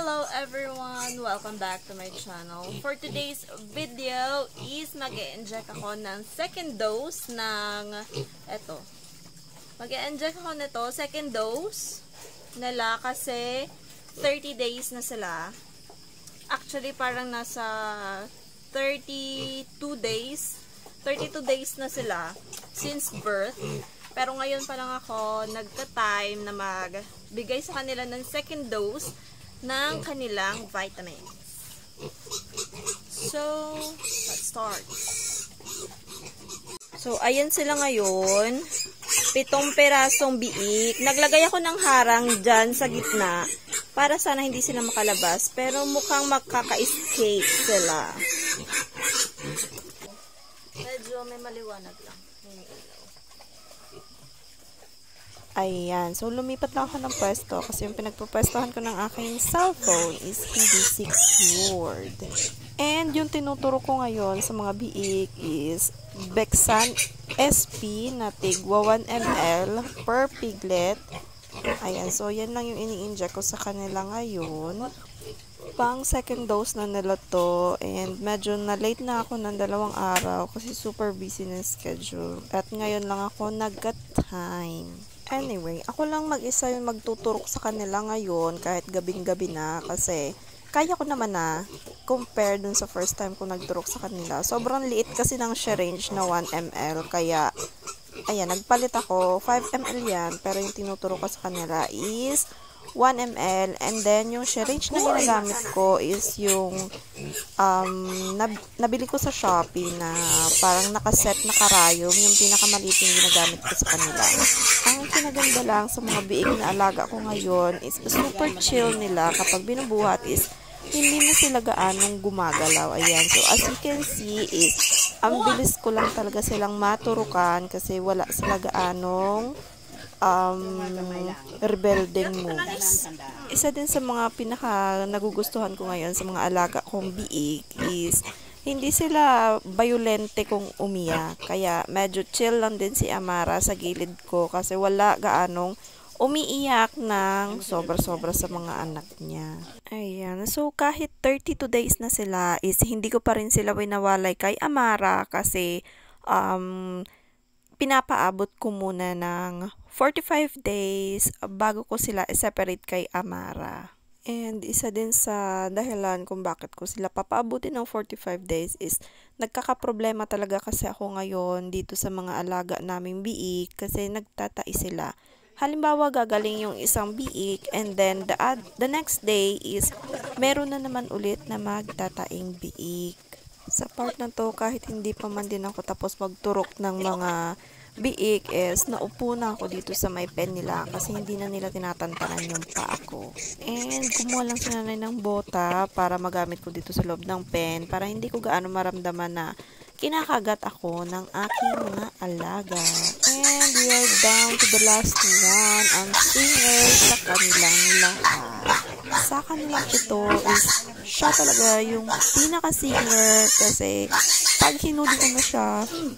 Hello everyone! Welcome back to my channel. For today's video is mag-e-inject ako ng second dose ng mag-e-inject ako nito, second dose nila kasi 30 days na sila. Actually parang nasa 32 days na sila since birth. Pero ngayon pa lang ako nagka-time na magbigay sa kanila ng second dose ng kanilang vitamins. So, let's start. So, ayan sila ngayon. 7 perasong biik. Naglagay ako ng harang dyan sa gitna para sana hindi sila makalabas. Pero mukhang makaka-escape sila. Medyo may maliwanag lang. Ayan. So, lumipat lang ako ng pwesto kasi yung pinagpupwestohan ko ng aking cellphone is hindi secured. And yung tinuturo ko ngayon sa mga biik is Bexan SP na tigwa 1 ml per piglet. Ayan. So, yan lang yung ini-inject ko sa kanila ngayon. Pang second dose na nila to. And medyo na-late na ako ng 2 araw kasi super busy na schedule. At ngayon lang ako nagka-time. Anyway, ako lang mag-isa yung magtuturok sa kanila ngayon kahit gabing-gabi na kasi kaya ko naman na compare dun sa first time ko nagturok sa kanila. Sobrang liit kasi ng syringe na 1 ml kaya ayan, nagpalit ako. 5 ml yan pero yung tinuturo ko sa kanila is 1 ml and then yung syringe na ginagamit ko is yung nabili ko sa Shopee na parang nakaset na karayom, yung pinakamaliit yung ginagamit ko sa kanila. Ang kinaganda lang sa mga biik na alaga ko ngayon is super chill nila kapag binubuhat is hindi na sila gaanong gumagalaw. Ayan, so as you can see is ang bilis ko lang talaga silang maturukan kasi wala sila gaanong rebelding moves. Isa din sa mga pinaka nagugustuhan ko ngayon sa mga alaga kong biik is hindi sila violente kung umiyak. Kaya medyo chill lang din si Amara sa gilid ko kasi wala gaanong umiiyak ng sobra-sobra sa mga anak niya. Ayan. So kahit 32 days na sila is hindi ko pa rin sila winawalay kay Amara kasi pinapaabot ko muna ng 45 days bago ko sila i-separate kay Amara. And isa din sa dahilan kung bakit ko sila papaabutin ng 45 days is nagkakaproblema talaga kasi ako ngayon dito sa mga alaga naming biik kasi nagtatai sila. Halimbawa, gagaling yung isang biik and then the next day is meron na naman ulit na magtataing biik. Sa part na to, kahit hindi pa man din ako tapos magturok ng mga biik is naupo na ako dito sa may pen nila kasi hindi na nila tinatantanan yung paa ko. And kumuha lang si nanay ng bota para magamit ko dito sa loob ng pen para hindi ko gaano maramdaman na kinakagat ako ng aking mga alaga. And we are down to the last one, ang singer sa kanilang lahat. Sa kanilang ito is siya talaga yung pinaka-singer kasi pag hinuli ko na siya,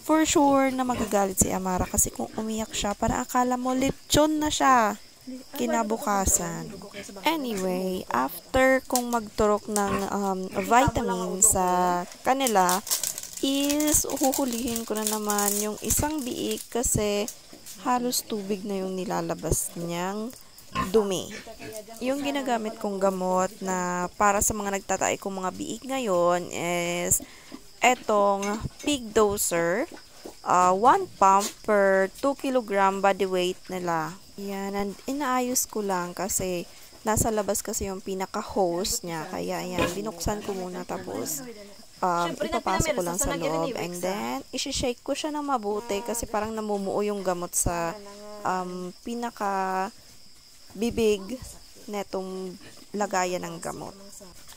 for sure na magagalit si Amara kasi kung umiyak siya, para akala mo lechon na siya kinabukasan. Anyway, after kong magturok ng vitamin sa kanila, is huhulihin ko na naman yung isang biik kasi halos tubig na yung nilalabas niyang dumi. Yung ginagamit kong gamot na para sa mga nagtatay kong mga biik ngayon is etong pig doser, 1 pump per 2 kg body weight nila. Yan, and inaayos ko lang kasi nasa labas kasi yung pinaka-hose niya. Kaya ayan, binuksan ko muna tapos ipapasok ko lang sa loob and then isi-shake ko siya ng mabuti kasi parang namumuo yung gamot sa pinaka bibig netong lagayan ng gamot.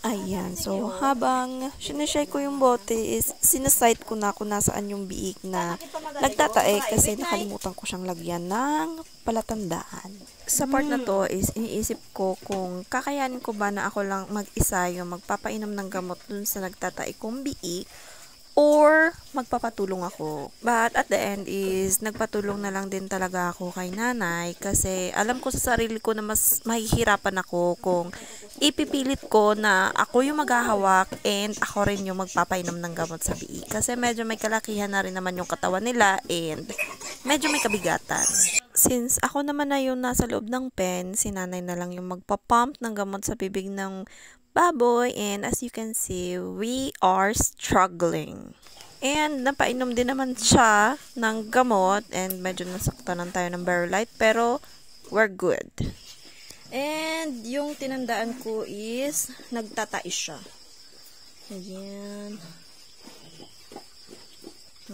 Ayan, so habang sinashake ko yung bote is sinasite ko na kung nasaan yung biik na nagtatae kasi nakalimutan ko siyang lagyan ng palatandaan. Sa part na to is iniisip ko kung kakayanin ko ba na ako lang mag-isa yung magpapainom ng gamot dun sa nagtatae kong biik or magpapatulong ako. But at the end is, nagpatulong na lang din talaga ako kay nanay kasi alam ko sa sarili ko na mas mahihirapan ako kung ipipilit ko na ako yung maghahawak and ako rin yung magpapainom ng gamot sa biik. Kasi medyo may kalakihan na rin naman yung katawan nila and medyo may kabigatan. Since ako naman na yung nasa loob ng pen, si nanay na lang yung magpapump ng gamot sa bibig ng baboy, and as you can see, we are struggling. And napainom din naman siya ng gamot and medyo nasaktanan tayo ng Berolite pero we're good. And yung tinandaan ko is nagtatais siya. Ayan.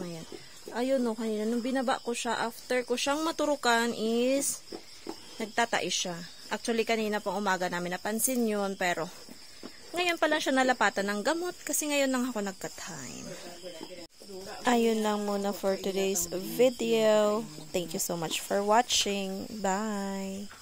Ayan. Ayun no, kanina nung binaba ko siya, after ko siyang maturukan is nagtatais siya. Actually kanina pang umaga namin napansin yun, pero ngayon pala siya nalapatan ng gamot kasi ngayon lang ako nagka-time. Ayun lang muna for today's video. Thank you so much for watching. Bye!